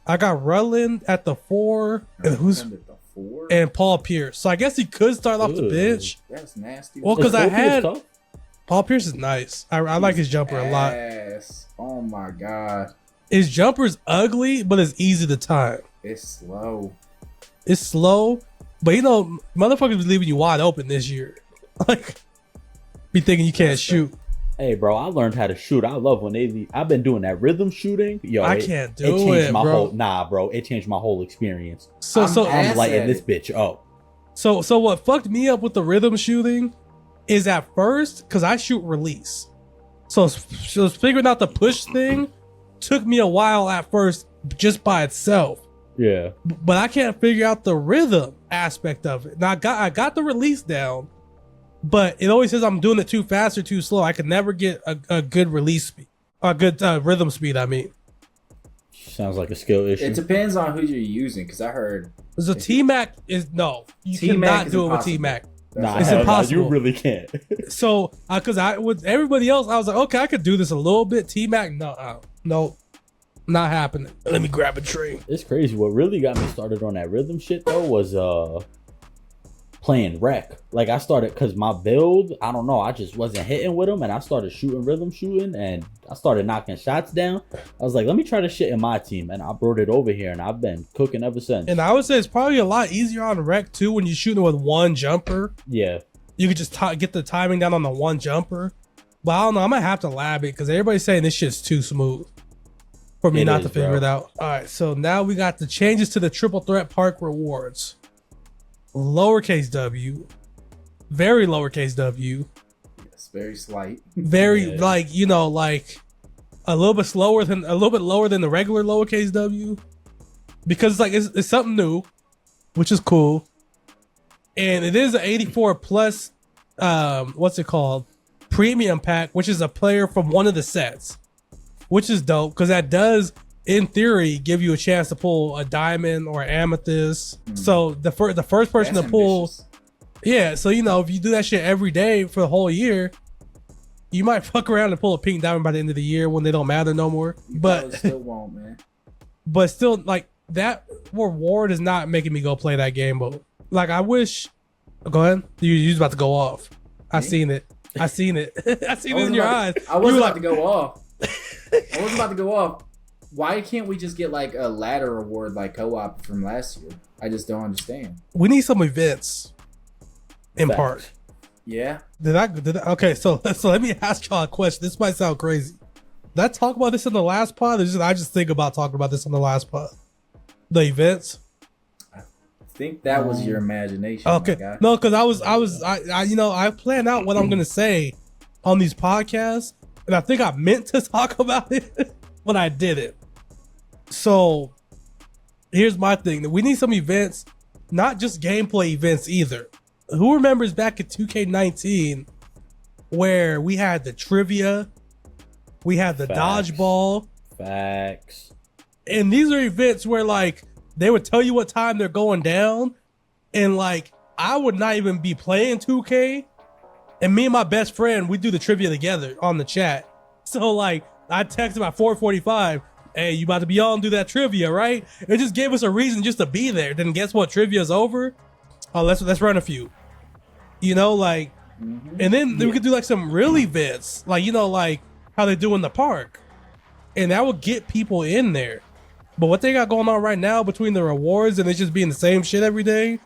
A: I got Rutland at the 4. And and Paul Pierce. So I guess he could start off the bench.
B: That's nasty.
A: Well, because I had Paul Pierce is nice. I like his jumper a lot.
B: Oh my god.
A: His jumper's ugly, but it's easy to time.
B: It's slow.
A: But motherfuckers be leaving you wide open this year. Like, be thinking you can't shoot.
C: Hey, bro, I learned how to shoot. I love when they leave. I've been doing that rhythm shooting. Yo,
A: I can't do it, bro.
C: Bro, it changed my whole experience.
A: So
C: I'm lighting this bitch up.
A: So what fucked me up with the rhythm shooting is at first, because I shoot release. So figuring out the push thing took me a while at first just by itself.
C: Yeah.
A: But I can't figure out the rhythm aspect of it. Now I got the release down, but it always says I'm doing it too fast or too slow. I could never get a good release speed, a good rhythm speed. I mean,
C: sounds like a skill issue.
B: It depends on who you're using, because I heard
A: the T-Mac is no. You cannot do it with T-Mac.
C: Nah,
A: It's
C: hell no,
A: impossible.
C: you really can't.
A: So, because I with everybody else, I was like, okay, I could do this a little bit. T Mac, no, not happening. Let me grab a tray.
C: It's crazy. What really got me started on that rhythm shit though was playing rec. Like I started because my build, I don't know, I just wasn't hitting with them, and I started rhythm shooting, and I started knocking shots down. I was like, let me try this shit in my team, and I brought it over here, and I've been cooking ever since.
A: And I would say it's probably a lot easier on rec too when you're shooting with one jumper.
C: Yeah,
A: You could just get the timing down on the one jumper. But I don't know, I might have to lab it because everybody's saying this shit's too smooth for me not to figure it out. All right, so now we got the changes to the triple threat park rewards. Lowercase w, very lowercase w,
B: It's very slight.
A: very like like a little bit lower than the regular lowercase w, because it's like it's something new, which is cool, and it is an 84 plus what's it called, premium pack, which is a player from one of the sets, which is dope because that does in theory give you a chance to pull a diamond or amethyst. So the first person
B: That's
A: to pull
B: ambitious.
A: yeah, so if you do that shit every day for the whole year, you might fuck around and pull a pink diamond by the end of the year when they don't matter no more.
B: You
A: But
B: probably still won't, man.
A: but still, like, that reward is not making me go play that game. But like, I wish. Go ahead. You was about to go off. I seen it. I seen it. I seen it in your eyes.
B: I was
A: You were
B: about to go off. I was about to go off. Why can't we just get like a ladder reward like co-op from last year? I just don't understand.
A: We need some events in
C: Facts.
A: park.
B: Yeah.
A: Did I? Okay, so let me ask y'all a question. This might sound crazy. Did I talk about this in the last pod? I just think about talking about this in the last pod. The events.
B: I think that was your imagination.
A: Okay,
B: my guy.
A: no, because I planned out what I'm gonna say on these podcasts, and I think I meant to talk about it, but I didn't. So here's my thing: we need some events, not just gameplay events either. Who remembers back in 2K19 where we had the trivia, we had the
C: Facts.
A: dodgeball,
C: Facts.
A: and these are events where like they would tell you what time they're going down, and like I would not even be playing 2K, and me and my best friend we do the trivia together on the chat. So like I text about 4:45, hey, you about to be on, do that trivia, right? It just gave us a reason just to be there. Then guess what? Trivia's over. Oh, let's run a few. Like, and then we could do like some real events, like like how they do in the park, and that would get people in there. But what they got going on right now between the rewards and it's just being the same shit every day,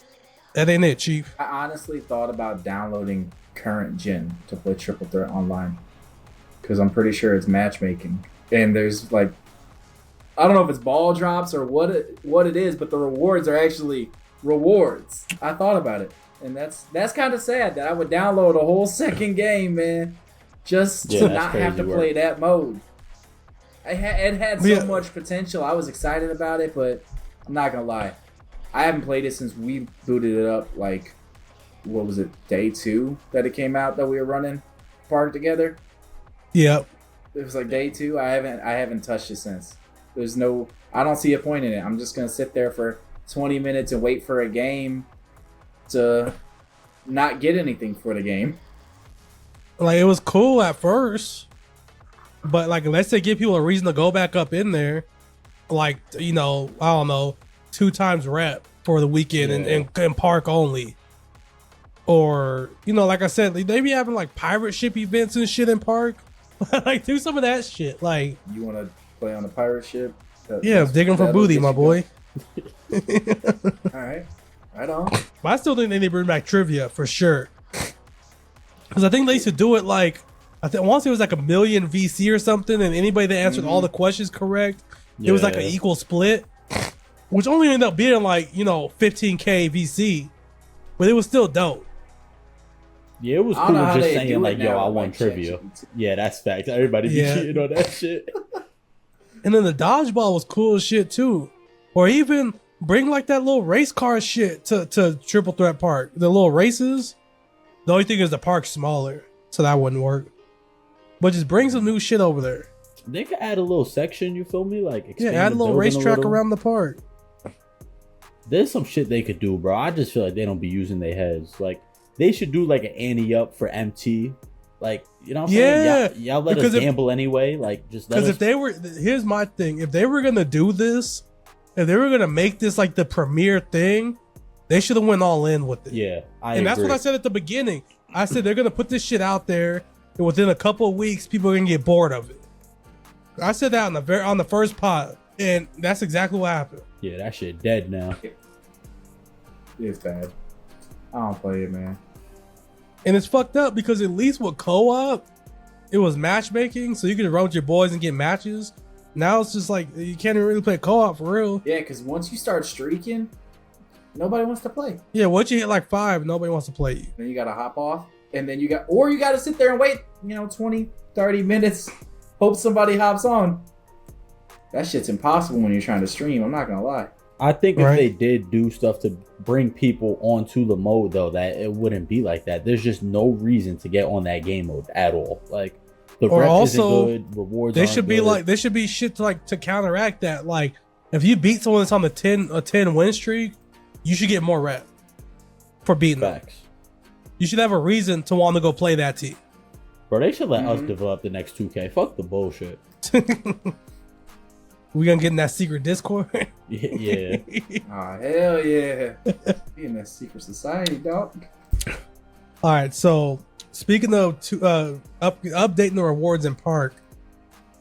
A: that ain't it, Chief.
B: I honestly thought about downloading current gen to play Triple Threat online because I'm pretty sure it's matchmaking, and there's like, I don't know if it's ball drops or what it is, but the rewards are actually rewards. I thought about it, and that's kind of sad that I would download a whole second game, man, just to
C: that's
B: not have to
C: crazy
B: play
C: work.
B: that mode. It had so
A: Yeah.
B: much potential. I was excited about it, but I'm not gonna lie, I haven't played it since we booted it up. Like, what was it, day 2 that it came out that we were running park together?
A: Yep.
B: It was like day 2. I haven't touched it since. I don't see a point in it. I'm just gonna sit there for 20 minutes and wait for a game to not get anything for the game.
A: Like, it was cool at first, but like unless they give people a reason to go back up in there, like I don't know, 2 times rep for the weekend and park only, or like I said, they be having like pirate ship events and shit in park. Like, do some of that shit. Like,
B: You want to play on a pirate ship?
A: yeah, digging for
B: that'll
A: booty,
B: get
A: my
B: you
A: boy.
B: going. All right, right on.
A: But I still think they need to bring back trivia for sure. Because I think they used to do it like, once it was like 1 million VC or something, and anybody that answered all the questions correct, it was like an equal split, which only ended up being like, 15K VC. But it was still dope.
C: Yeah, it was
B: I don't know
C: cool
B: how
C: just
B: they
C: saying
B: do it
C: like, yo,
B: now
C: I
B: with,
C: want
B: like,
C: trivia.
B: ChatGPT.
C: Yeah, that's facts. Everybody be
A: Yeah.
C: cheating on that shit.
A: And then the dodgeball was cool as shit too. Or even bring like that little race car shit to Triple Threat Park. The little races. The only thing is the park's smaller, so that wouldn't work. But just bring some new shit over there.
C: They could add a little section, you feel me? Like,
A: Yeah,
C: expand
A: add a
C: the
A: little
C: building
A: racetrack
C: little.
A: around the park.
C: There's some shit they could do, bro. I just feel like they don't be using their heads. Like, they should do like an ante up for MT. Like, you know what I'm saying? Y'all let us gamble anyway. Like, just let us.
A: Because if they were, here's my thing. If they were gonna do this, if they were gonna make this like the premier thing, they should have went all in with it.
C: Yeah,
A: and that's what I said at the beginning. I said they're gonna put this shit out there, and within a couple of weeks, people are gonna get bored of it. I said that on the first pod, and that's exactly what happened.
C: Yeah, that shit dead now.
B: It's bad. I don't play it, man.
A: And it's fucked up because at least with co-op, it was matchmaking, so you could run with your boys and get matches. Now it's just like you can't even really play co-op for real.
B: Yeah, because once you start streaking, nobody wants to play.
A: Yeah, once you hit like 5, nobody wants to play you.
B: Then you gotta hop off, and then you got to sit there and wait, 20, 30 minutes, hope somebody hops on. That shit's impossible when you're trying to stream, I'm not gonna lie.
C: I think if they did do stuff to bring people onto the mode, though, that it wouldn't be like that. There's just no reason to get on that game mode at all. Like, the rep
A: also,
C: isn't good, rewards
A: they should be
C: good.
A: like, there should be shit to counteract that. Like, if you beat someone that's on the 10 win streak, you should get more rep for beating them. You should have a reason to want to go play that team.
C: Bro, they should let us develop the next 2K. Fuck the bullshit.
A: We gonna get in that secret Discord?
C: Yeah.
B: Oh, hell yeah. Be in that secret society, dog.
A: All right, so speaking of updating the rewards in Park,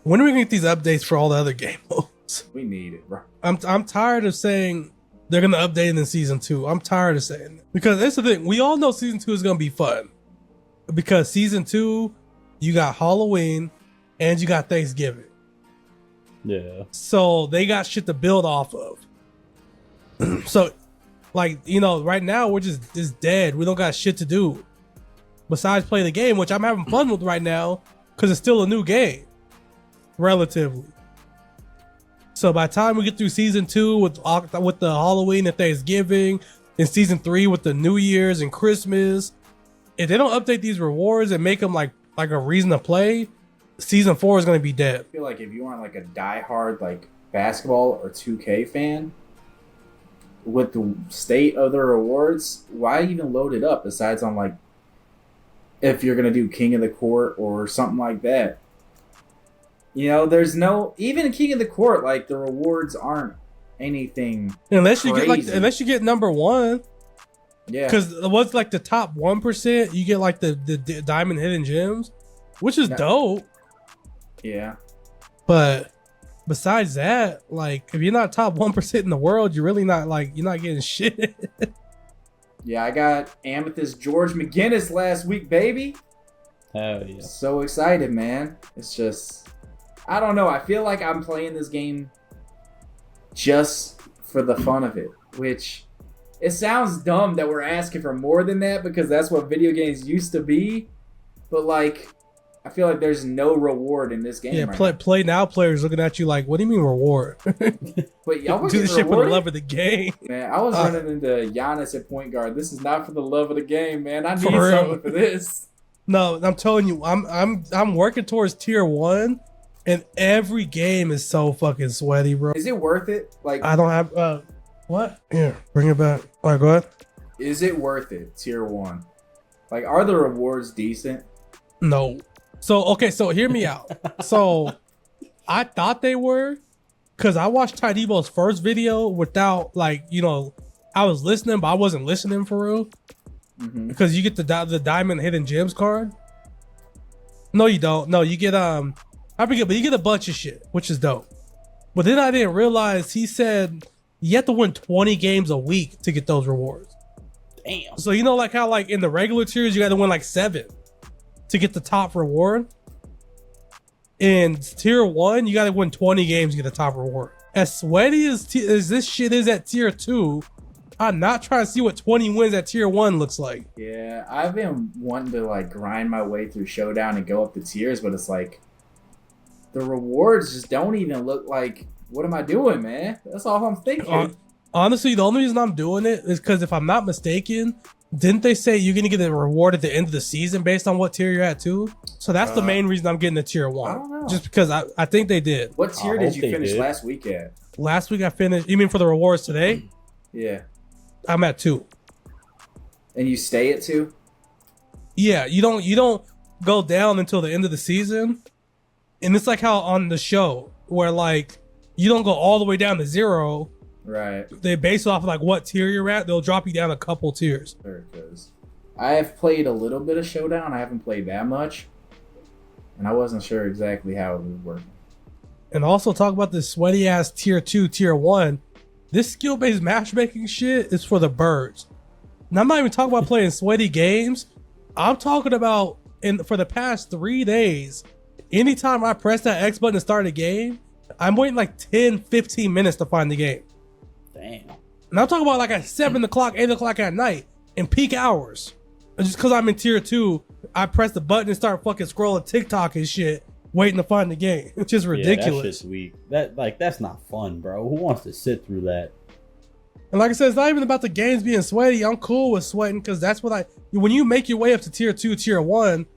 A: when are we gonna get these updates for all the other game modes?
B: We need it, bro.
A: I'm tired of saying they're gonna update it in season 2. I'm tired of saying that. Because that's the thing. We all know season 2 is gonna be fun. Because season 2, you got Halloween and you got Thanksgiving.
C: Yeah.
A: So they got shit to build off of. So, like, right now we're just dead. We don't got shit to do besides play the game, which I'm having fun with right now because it's still a new game, relatively. So by the time we get through season 2 with the Halloween and Thanksgiving, and season 3 with the New Year's and Christmas, if they don't update these rewards and make them like a reason to play, season 4 is going to be dead.
B: I feel like if you aren't like a diehard like basketball or 2K fan, with the state of the rewards, why even load it up besides on like if you're going to do King of the Court or something like that? There's no, even King of the Court, like the rewards aren't anything
A: unless you
B: crazy.
A: Unless you get number 1.
B: Yeah.
A: Because what's like the top 1%, you get like the diamond hidden gems, which is dope.
B: Yeah.
A: But besides that, like if you're not top 1% in the world, you're really not you're not getting shit.
B: Yeah, I got Amethyst George McGinnis last week, baby.
C: Hell yeah.
B: So excited, man. It's just, I don't know. I feel like I'm playing this game just for the fun of it, which it sounds dumb that we're asking for more than that because that's what video games used to be. But like, I feel like there's no reward in this game.
A: Yeah,
B: right
A: play now players looking at you like, what do you mean reward?
B: But y'all were
A: do this shit for the
B: rewarded?
A: love of the game.
B: Man, I was running into Giannis at point guard. This is not for the love of the game, man. I need
A: For real.
B: something for this.
A: No, I'm telling you, I'm working towards tier 1, and every game is so fucking sweaty, bro.
B: Is it worth it? Like,
A: I don't have what? Here, bring it back. All right, go ahead.
B: Is it worth it? Tier 1. Like, are the rewards decent?
A: No. So hear me out. So I thought they were, because I watched Tydeebo's first video without I was listening, but I wasn't listening for real. Because you get the diamond hidden gems card. No, you don't. No, you get I forget, but you get a bunch of shit, which is dope. But then I didn't realize he said you have to win 20 games a week to get those rewards.
C: Damn.
A: So like how like in the regular tiers you got to win like 7 to get the top reward. In tier 1, you got to win 20 games to get the top reward. As sweaty as this shit is at tier 2, I'm not trying to see what 20 wins at tier 1 looks like.
B: Yeah, I've been wanting to like grind my way through Showdown and go up the tiers, but it's like the rewards just don't even look like, what am I doing, man? That's all I'm thinking.
A: Honestly, the only reason I'm doing it is because if I'm not mistaken, didn't they say you're going to get a reward at the end of the season based on what tier you're at too? So that's the main reason I'm getting the tier 1.
B: I don't know.
A: Just because I think they did.
B: What tier did you finish last week at?
A: Last week I finished, you mean for the rewards today?
B: Yeah.
A: I'm at 2.
B: And you stay at 2?
A: Yeah, you don't go down until the end of the season, and it's like how on the show where like you don't go all the way down to 0.
B: Right.
A: They base it off of like what tier you're at. They'll drop you down a couple tiers.
B: There it goes. I have played a little bit of Showdown. I haven't played that much, and I wasn't sure exactly how it would work.
A: And also talk about this sweaty ass tier 2, tier 1. This skill based matchmaking shit is for the birds. And I'm not even talking about playing sweaty games. I'm talking about for the past 3 days, anytime I press that X button to start a game, I'm waiting like 10, 15 minutes to find the game.
C: Damn.
A: And I'm talking about like at 7 o'clock, 8 o'clock at night in peak hours. And just because I'm in tier 2, I press the button and start fucking scrolling TikTok and shit, waiting to find the game. It's just ridiculous.
C: Yeah, that shit's weak. That's not fun, bro. Who wants to sit through that?
A: And like I said, it's not even about the games being sweaty. I'm cool with sweating because that's what when you make your way up to tier 2, tier 1,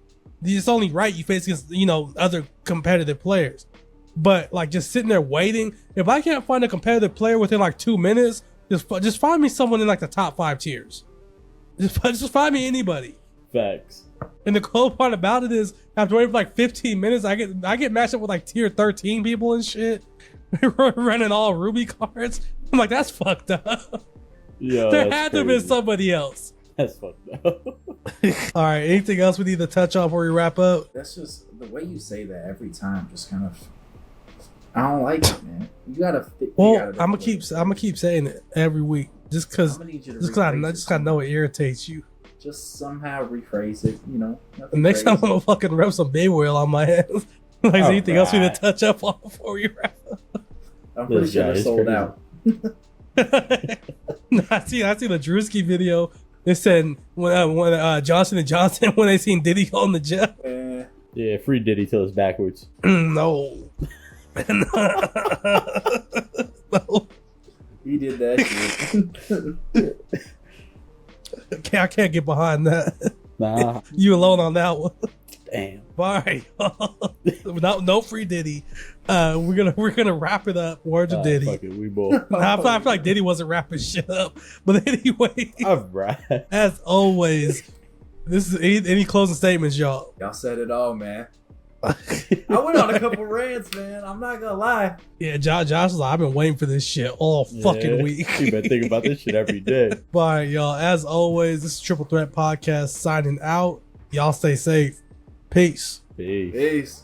A: it's only right you face against, other competitive players. But like just sitting there waiting, if I can't find a competitive player within like 2 minutes, just find me someone in like the top 5 tiers. Just find me anybody.
C: Facts.
A: And the cool part about it is, after waiting for like 15 minutes, I get matched up with like tier 13 people and shit, running all Ruby cards. I'm like, that's fucked up.
C: Yeah,
A: there had to have been somebody else.
C: That's fucked up.
A: All right, anything else we need to touch on before we wrap up?
B: That's just the way you say that every time. Just kind of, I don't like it, man. You gotta.
A: Well, I'm gonna keep saying it every week, just because I know it irritates you.
B: Just somehow rephrase it,
A: Next time I'm gonna fucking rub some baby oil on my hands. Like, is anything else we need to touch up on before we wrap up?
B: I'm pretty sure they're sold out.
A: No, I see the Drewski video. They said when Johnson and Johnson when they seen Diddy go in the jail.
C: Yeah, free Diddy till it's backwards.
A: No. No.
B: He did that shit.
A: I can't get behind that.
C: Nah.
A: You alone on that one.
C: Damn.
A: Bye. No free Diddy. We're gonna wrap it up. Words of Diddy.
C: Fuck it, we both.
A: I feel like Diddy wasn't wrapping shit up. But anyway,
C: Alright.
A: as always, this is any closing statements, y'all.
B: Y'all said it all, man. I went on a couple rants, man. I'm not gonna lie.
A: Yeah, Josh was like, I've been waiting for this shit all fucking week.
C: You been thinking about this shit every day.
A: Bye, y'all. As always, this is Triple Threat Podcast signing out. Y'all stay safe. Peace.
C: Peace.
B: Peace.